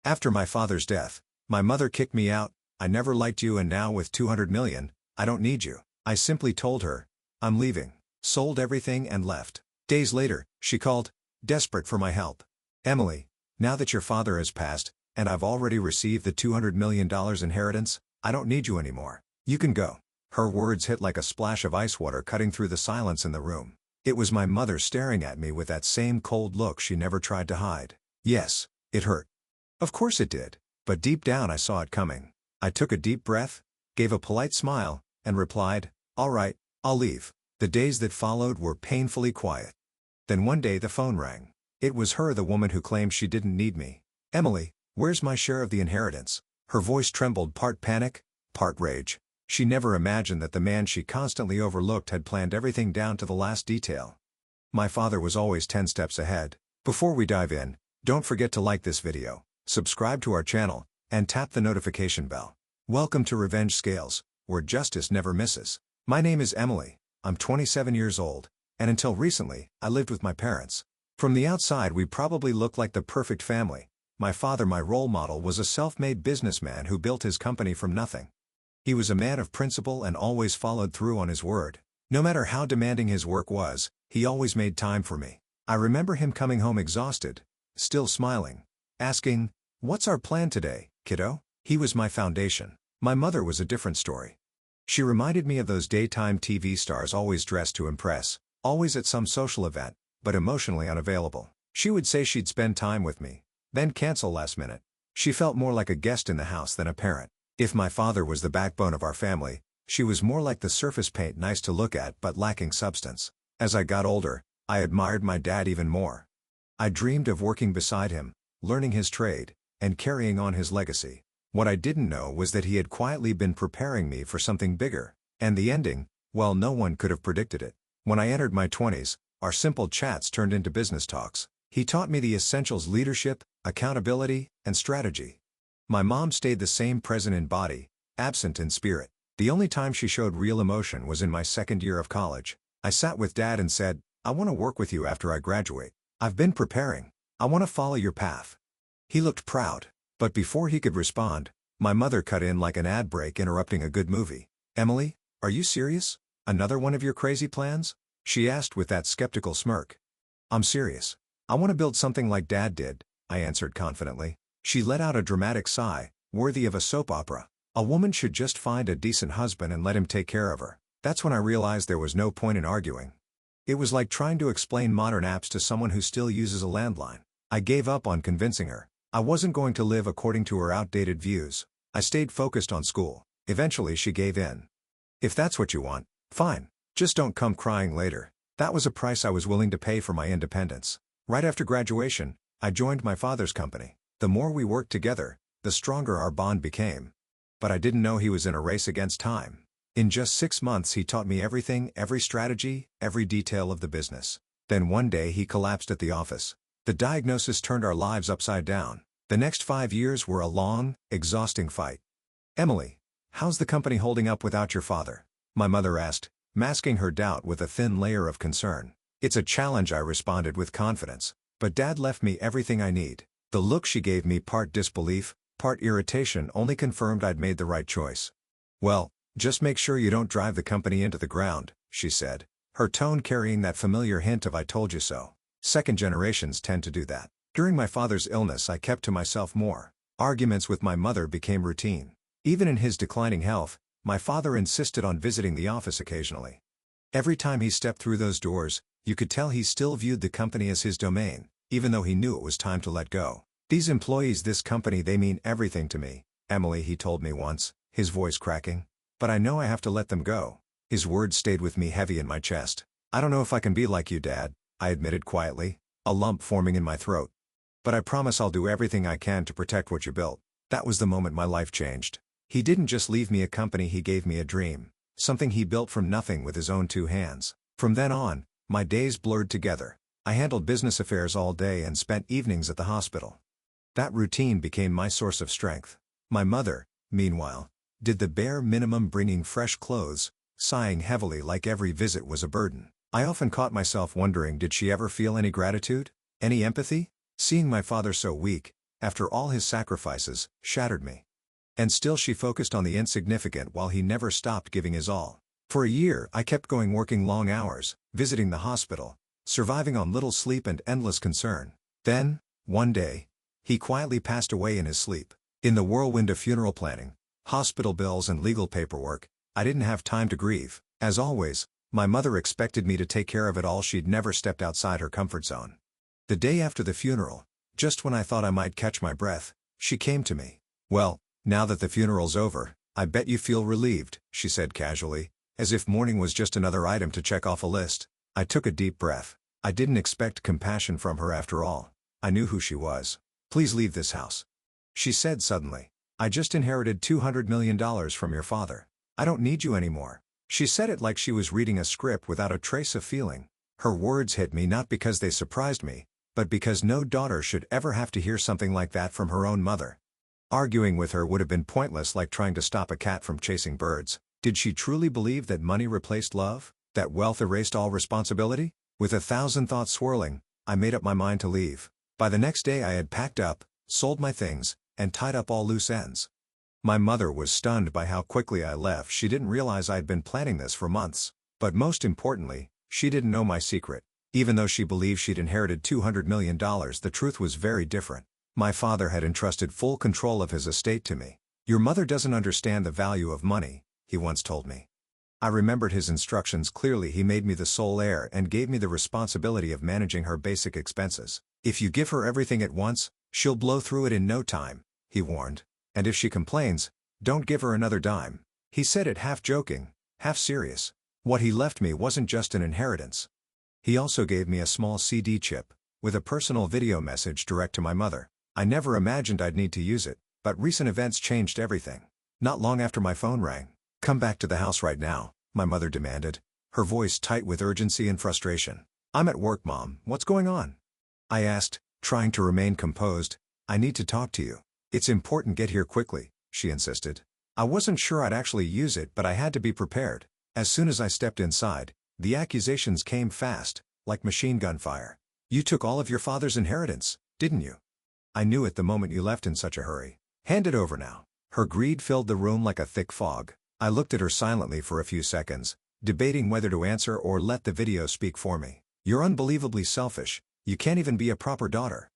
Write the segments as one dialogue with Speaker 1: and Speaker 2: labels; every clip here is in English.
Speaker 1: After my father's death, my mother kicked me out. I never liked you, and now with 200 million, I don't need you. I simply told her, I'm leaving, sold everything and left. Days later, she called, desperate for my help. Emily, now that your father has passed, and I've already received the $200 million inheritance, I don't need you anymore. You can go. Her words hit like a splash of ice water cutting through the silence in the room. It was my mother staring at me with that same cold look she never tried to hide. Yes, it hurt. Of course it did, but deep down I saw it coming. I took a deep breath, gave a polite smile, and replied, all right, I'll leave. The days that followed were painfully quiet. Then one day the phone rang. It was her, the woman who claimed she didn't need me. Emily, where's my share of the inheritance? Her voice trembled, part panic, part rage. She never imagined that the man she constantly overlooked had planned everything down to the last detail. My father was always 10 steps ahead. Before we dive in, don't forget to like this video, subscribe to our channel, and tap the notification bell. Welcome to Revenge Scales, where justice never misses. My name is Emily, I'm 27 years old, and until recently, I lived with my parents. From the outside we probably looked like the perfect family. My father, my role model, was a self-made businessman who built his company from nothing. He was a man of principle and always followed through on his word. No matter how demanding his work was, he always made time for me. I remember him coming home exhausted, still smiling, asking, what's our plan today, kiddo? He was my foundation. My mother was a different story. She reminded me of those daytime TV stars always dressed to impress, always at some social event, but emotionally unavailable. She would say she'd spend time with me, then cancel last minute. She felt more like a guest in the house than a parent. If my father was the backbone of our family, she was more like the surface paint, nice to look at but lacking substance. As I got older, I admired my dad even more. I dreamed of working beside him, learning his trade, and carrying on his legacy. What I didn't know was that he had quietly been preparing me for something bigger, and the ending, well, no one could have predicted it. When I entered my 20s, our simple chats turned into business talks. He taught me the essentials: leadership, accountability, and strategy. My mom stayed the same, present in body, absent in spirit. The only time she showed real emotion was in my second year of college. I sat with Dad and said, I want to work with you after I graduate. I've been preparing. I want to follow your path. He looked proud, but before he could respond, my mother cut in like an ad break interrupting a good movie. Emily, are you serious? Another one of your crazy plans? She asked with that skeptical smirk. I'm serious. I want to build something like Dad did, I answered confidently. She let out a dramatic sigh, worthy of a soap opera. A woman should just find a decent husband and let him take care of her. That's when I realized there was no point in arguing. It was like trying to explain modern apps to someone who still uses a landline. I gave up on convincing her. I wasn't going to live according to her outdated views. I stayed focused on school. Eventually she gave in. If that's what you want, fine. Just don't come crying later. That was a price I was willing to pay for my independence. Right after graduation, I joined my father's company. The more we worked together, the stronger our bond became. But I didn't know he was in a race against time. In just 6 months he taught me everything, every strategy, every detail of the business. Then one day he collapsed at the office. The diagnosis turned our lives upside down. The next 5 years were a long, exhausting fight. Emily, how's the company holding up without your father? My mother asked, masking her doubt with a thin layer of concern. It's a challenge, I responded with confidence. But Dad left me everything I need. The look she gave me, part disbelief, part irritation, only confirmed I'd made the right choice. Well, just make sure you don't drive the company into the ground, she said, her tone carrying that familiar hint of I told you so. Second generations tend to do that. During my father's illness I kept to myself more. Arguments with my mother became routine. Even in his declining health, my father insisted on visiting the office occasionally. Every time he stepped through those doors, you could tell he still viewed the company as his domain, even though he knew it was time to let go. These employees, this company, they mean everything to me, Emily, he told me once, his voice cracking. But I know I have to let them go. His words stayed with me heavy in my chest. I don't know if I can be like you, Dad, I admitted quietly, a lump forming in my throat. But I promise I'll do everything I can to protect what you built. That was the moment my life changed. He didn't just leave me a company, he gave me a dream. Something he built from nothing with his own 2 hands. From then on, my days blurred together. I handled business affairs all day and spent evenings at the hospital. That routine became my source of strength. My mother, meanwhile, did the bare minimum, bringing fresh clothes, sighing heavily like every visit was a burden. I often caught myself wondering, did she ever feel any gratitude? Any empathy? Seeing my father so weak, after all his sacrifices, shattered me. And still she focused on the insignificant while he never stopped giving his all. For a year I kept going, working long hours, visiting the hospital, surviving on little sleep and endless concern. Then, one day, he quietly passed away in his sleep. In the whirlwind of funeral planning, hospital bills and legal paperwork, I didn't have time to grieve. As always, my mother expected me to take care of it all. She'd never stepped outside her comfort zone. The day after the funeral, just when I thought I might catch my breath, she came to me. "Well, now that the funeral's over, I bet you feel relieved," she said casually, as if mourning was just another item to check off a list. I took a deep breath. I didn't expect compassion from her after all. I knew who she was. "Please leave this house," she said suddenly. "I just inherited $200 million from your father. I don't need you anymore." She said it like she was reading a script without a trace of feeling. Her words hit me not because they surprised me, but because no daughter should ever have to hear something like that from her own mother. Arguing with her would have been pointless, like trying to stop a cat from chasing birds. Did she truly believe that money replaced love? That wealth erased all responsibility? With 1,000 thoughts swirling, I made up my mind to leave. By the next day I had packed up, sold my things, and tied up all loose ends. My mother was stunned by how quickly I left. She didn't realize I had been planning this for months. But most importantly, she didn't know my secret. Even though she believed she'd inherited $200 million, the truth was very different. My father had entrusted full control of his estate to me. "Your mother doesn't understand the value of money," he once told me. I remembered his instructions clearly. He made me the sole heir and gave me the responsibility of managing her basic expenses. "If you give her everything at once, she'll blow through it in no time," he warned. "And if she complains, don't give her another dime." He said it half joking, half serious. What he left me wasn't just an inheritance. He also gave me a small CD chip, with a personal video message direct to my mother. I never imagined I'd need to use it, but recent events changed everything. Not long after my phone rang. "Come back to the house right now," my mother demanded, her voice tight with urgency and frustration. "I'm at work, Mom. What's going on?" I asked, trying to remain composed. "I need to talk to you. It's important. Get here quickly," she insisted. I wasn't sure I'd actually use it, but I had to be prepared. As soon as I stepped inside, the accusations came fast, like machine gun fire. "You took all of your father's inheritance, didn't you? I knew it the moment you left in such a hurry. Hand it over now." Her greed filled the room like a thick fog. I looked at her silently for a few seconds, debating whether to answer or let the video speak for me. "You're unbelievably selfish. You can't even be a proper daughter,"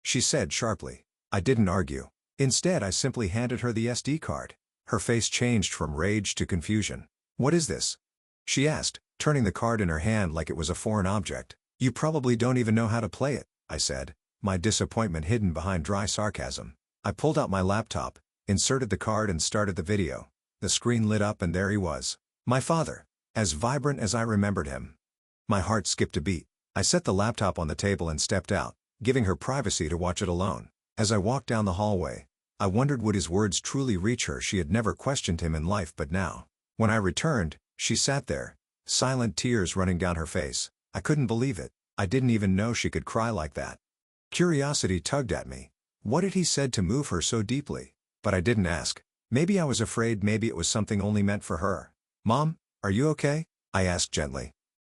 Speaker 1: she said sharply. I didn't argue. Instead, I simply handed her the SD card. Her face changed from rage to confusion. "What is this?" she asked, turning the card in her hand like it was a foreign object. "You probably don't even know how to play it," I said, my disappointment hidden behind dry sarcasm. I pulled out my laptop, inserted the card and started the video. The screen lit up and there he was. My father. As vibrant as I remembered him. My heart skipped a beat. I set the laptop on the table and stepped out, giving her privacy to watch it alone. As I walked down the hallway, I wondered would his words truly reach her. She had never questioned him in life, but now. When I returned, she sat there, silent, tears running down her face. I couldn't believe it. I didn't even know she could cry like that. Curiosity tugged at me. What had he said to move her so deeply? But I didn't ask. Maybe I was afraid. Maybe it was something only meant for her. "Mom, are you okay?" I asked gently.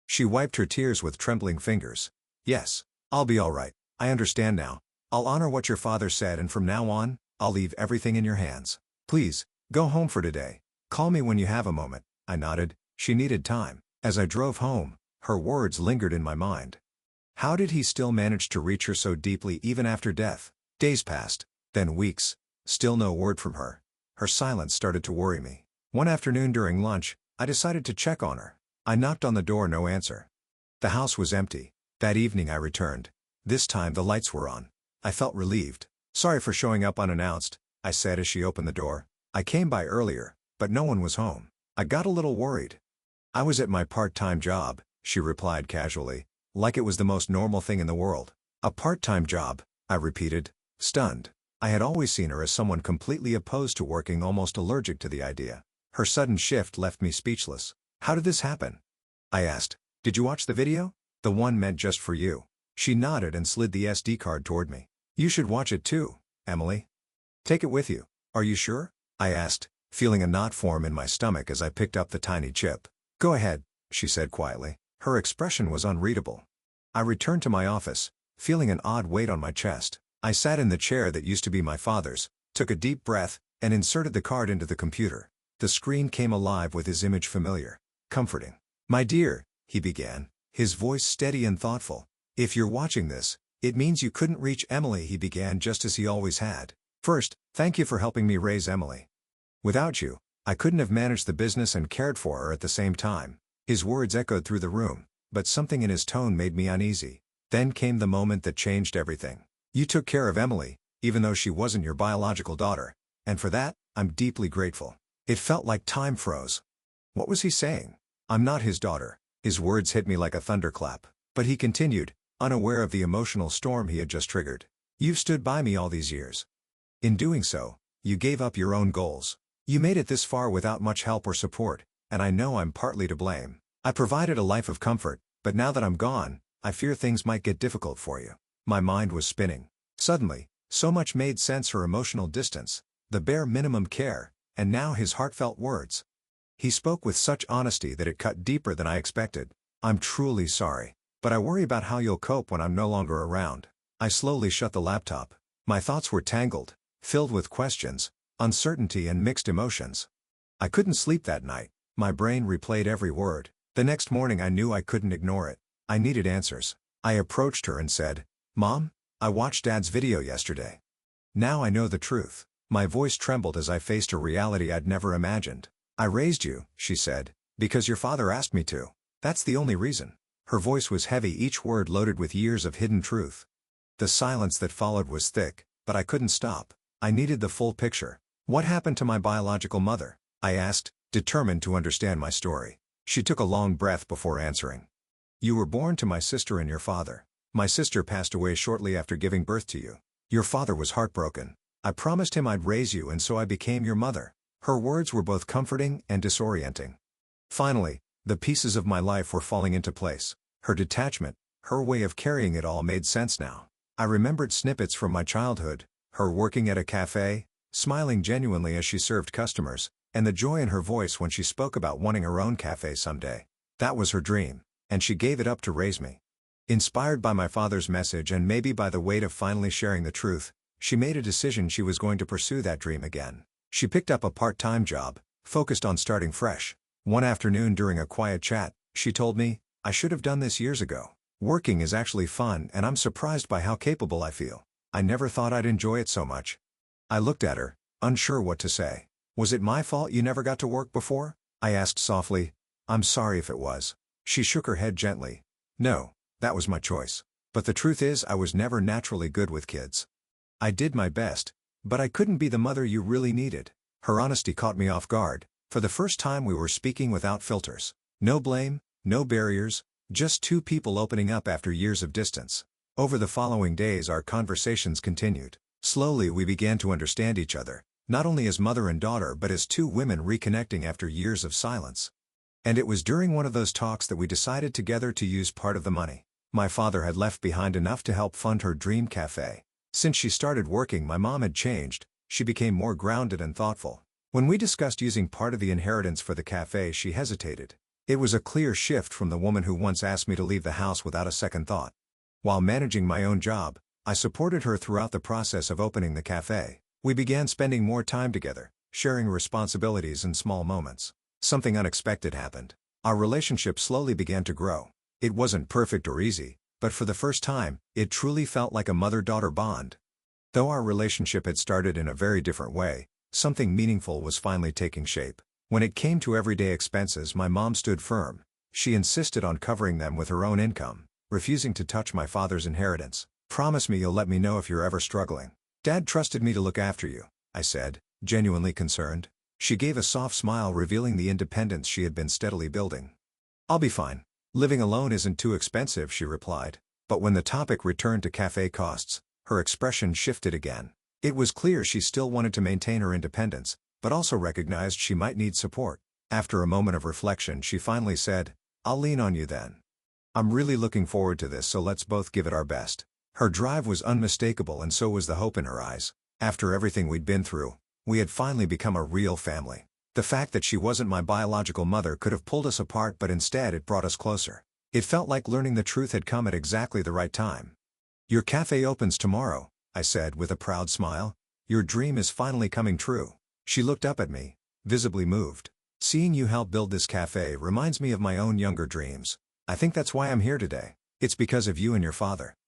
Speaker 1: She wiped her tears with trembling fingers. "Yes, I'll be all right. I understand now. I'll honor what your father said, and from now on, I'll leave everything in your hands. Please, go home for today. Call me when you have a moment." I nodded. She needed time. As I drove home, her words lingered in my mind. How did he still manage to reach her so deeply even after death? Days passed, then weeks. Still no word from her. Her silence started to worry me. One afternoon during lunch, I decided to check on her. I knocked on the door, no answer. The house was empty. That evening I returned. This time the lights were on. I felt relieved. "Sorry for showing up unannounced," I said as she opened the door. "I came by earlier, but no one was home. I got a little worried." "I was at my part-time job," she replied casually, like it was the most normal thing in the world. "A part-time job," I repeated, stunned. I had always seen her as someone completely opposed to working, almost allergic to the idea. Her sudden shift left me speechless. "How did this happen?" I asked. "Did you watch the video? The one meant just for you." She nodded and slid the SD card toward me. "You should watch it too, Emily. Take it with you." "Are you sure?" I asked, feeling a knot form in my stomach as I picked up the tiny chip. "Go ahead," she said quietly. Her expression was unreadable. I returned to my office, feeling an odd weight on my chest. I sat in the chair that used to be my father's, took a deep breath, and inserted the card into the computer. The screen came alive with his image, familiar, comforting. "My dear," he began, his voice steady and thoughtful. "If you're watching this, it means you couldn't reach Emily," he began just as he always had. "First, thank you for helping me raise Emily. Without you, I couldn't have managed the business and cared for her at the same time." His words echoed through the room, but something in his tone made me uneasy. Then came the moment that changed everything. "You took care of Emily, even though she wasn't your biological daughter, and for that, I'm deeply grateful." It felt like time froze. What was he saying? I'm not his daughter. His words hit me like a thunderclap. But he continued, unaware of the emotional storm he had just triggered. "You've stood by me all these years. In doing so, you gave up your own goals. You made it this far without much help or support, and I know I'm partly to blame. I provided a life of comfort, but now that I'm gone, I fear things might get difficult for you." My mind was spinning. Suddenly, so much made sense: her emotional distance, the bare minimum care, and now his heartfelt words. He spoke with such honesty that it cut deeper than I expected. "I'm truly sorry, but I worry about how you'll cope when I'm no longer around." I slowly shut the laptop. My thoughts were tangled, filled with questions, uncertainty and mixed emotions. I couldn't sleep that night. My brain replayed every word. The next morning I knew I couldn't ignore it. I needed answers. I approached her and said, "Mom, I watched Dad's video yesterday. Now I know the truth." My voice trembled as I faced a reality I'd never imagined. "I raised you," she said, "because your father asked me to. That's the only reason." Her voice was heavy, each word loaded with years of hidden truth. The silence that followed was thick, but I couldn't stop. I needed the full picture. "What happened to my biological mother?" I asked, determined to understand my story. She took a long breath before answering. "You were born to my sister and your father. My sister passed away shortly after giving birth to you. Your father was heartbroken. I promised him I'd raise you, and so I became your mother." Her words were both comforting and disorienting. Finally, the pieces of my life were falling into place. Her detachment, her way of carrying it all made sense now. I remembered snippets from my childhood, her working at a cafe, smiling genuinely as she served customers, and the joy in her voice when she spoke about wanting her own cafe someday. That was her dream, and she gave it up to raise me. Inspired by my father's message and maybe by the weight of finally sharing the truth, she made a decision: she was going to pursue that dream again. She picked up a part-time job, focused on starting fresh. One afternoon during a quiet chat, she told me, "I should have done this years ago. Working is actually fun, and I'm surprised by how capable I feel. I never thought I'd enjoy it so much." I looked at her, unsure what to say. "Was it my fault you never got to work before?" I asked softly. "I'm sorry if it was." She shook her head gently. "No, that was my choice. But the truth is, I was never naturally good with kids. I did my best, but I couldn't be the mother you really needed." Her honesty caught me off guard. For the first time we were speaking without filters. No blame, no barriers, just two people opening up after years of distance. Over the following days our conversations continued. Slowly we began to understand each other, not only as mother and daughter but as two women reconnecting after years of silence. And it was during one of those talks that we decided together to use part of the money my father had left behind enough to help fund her dream cafe. Since she started working, my mom had changed. She became more grounded and thoughtful. When we discussed using part of the inheritance for the cafe, she hesitated. It was a clear shift from the woman who once asked me to leave the house without a second thought. While managing my own job, I supported her throughout the process of opening the cafe. We began spending more time together, sharing responsibilities and small moments. Something unexpected happened. Our relationship slowly began to grow. It wasn't perfect or easy, but for the first time, it truly felt like a mother-daughter bond. Though our relationship had started in a very different way, something meaningful was finally taking shape. When it came to everyday expenses, my mom stood firm. She insisted on covering them with her own income, refusing to touch my father's inheritance. "Promise me you'll let me know if you're ever struggling." "Dad trusted me to look after you," I said, genuinely concerned. She gave a soft smile, revealing the independence she had been steadily building. "I'll be fine. Living alone isn't too expensive," she replied. But when the topic returned to cafe costs, her expression shifted again. It was clear she still wanted to maintain her independence, but also recognized she might need support. After a moment of reflection, she finally said, "I'll lean on you then. I'm really looking forward to this, so let's both give it our best." Her drive was unmistakable, and so was the hope in her eyes. After everything we'd been through, we had finally become a real family. The fact that she wasn't my biological mother could have pulled us apart, but instead it brought us closer. It felt like learning the truth had come at exactly the right time. "Your cafe opens tomorrow," I said with a proud smile. Your dream is finally coming true. She looked up at me, visibly moved. Seeing you help build this cafe reminds me of my own younger dreams. I think that's why I'm here today. It's because of you and your father.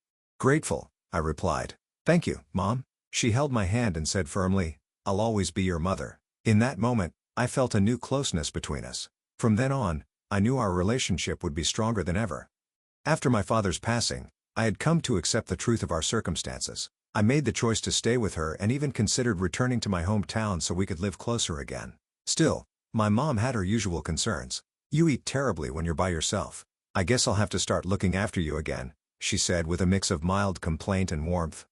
Speaker 1: Grateful, I replied. Thank you, Mom. She held my hand and said firmly, I'll always be your mother. In that moment, I felt a new closeness between us. From then on, I knew our relationship would be stronger than ever. After my father's passing, I had come to accept the truth of our circumstances. I made the choice to stay with her and even considered returning to my hometown so we could live closer again. Still, my mom had her usual concerns. You eat terribly when you're by yourself. I guess I'll have to start looking after you again, she said with a mix of mild complaint and warmth.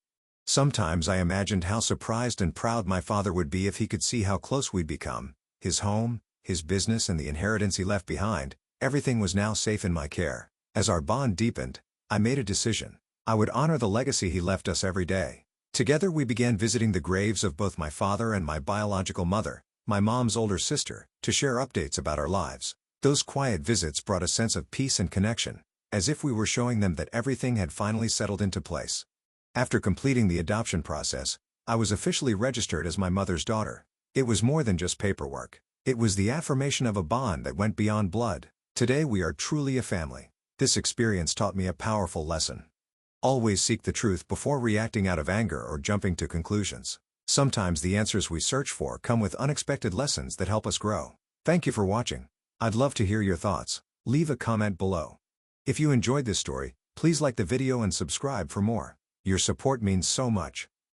Speaker 1: Sometimes I imagined how surprised and proud my father would be if he could see how close we'd become. His home, his business and the inheritance he left behind, everything was now safe in my care. As our bond deepened, I made a decision. I would honor the legacy he left us every day. Together we began visiting the graves of both my father and my biological mother, my mom's older sister, to share updates about our lives. Those quiet visits brought a sense of peace and connection, as if we were showing them that everything had finally settled into place. After completing the adoption process, I was officially registered as my mother's daughter. It was more than just paperwork. It was the affirmation of a bond that went beyond blood. Today we are truly a family. This experience taught me a powerful lesson. Always seek the truth before reacting out of anger or jumping to conclusions. Sometimes the answers we search for come with unexpected lessons that help us grow. Thank you for watching. I'd love to hear your thoughts. Leave a comment below. If you enjoyed this story, please like the video and subscribe for more. Your support means so much.